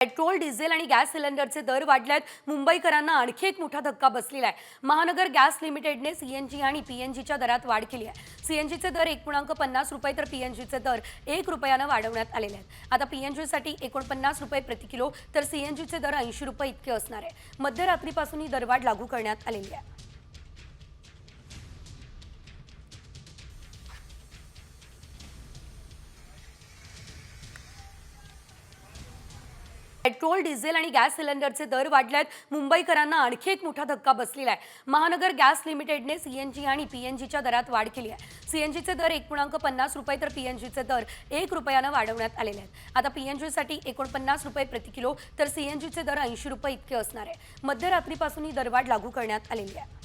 Petrol, diesel आणि gas सिलेंडरचे दर वाढल्यात. मुंबईकरांना आणखी एक मोठा धक्का बसलेला आहे. महानगर गॅस लिमिटेडने सीएनजी आणि पीएनजीच्या दरात वाढ केली आहे. सीएनजीचे दर 1.50 रुपये तर पीएनजीचे दर 1 रुपयानं वाढवण्यात आलेले आहेत. आता पीएनजीसाठी 49 रुपये प्रति किलो तर सीएनजीचे दर 80 रुपये इतके असणार आहे. मध्यरात्रीपासून ही दरवाढ लागू करण्यात आलेली आहे. पेट्रोल, डिझेल आणि गॅस सिलेंडरचे दर वाढल्यात. मुंबईकरांना आणखी एक मोठा धक्का बसलेला आहे. महानगर गॅस लिमिटेडने सीएनजी आणि पीएनजीच्या दरात वाढ केली आहे. सीएनजीचे दर 1.50 रुपये तर पीएनजीचे दर 1 रुपयानं वाढवण्यात आलेले आहेत. आता पीएनजीसाठी 49 रुपये प्रति किलो तर सीएनजीचे दर 80 रुपये इतके असणार आहे. मध्यरात्रीपासून ही दरवाढ लागू करण्यात आलेली आहे.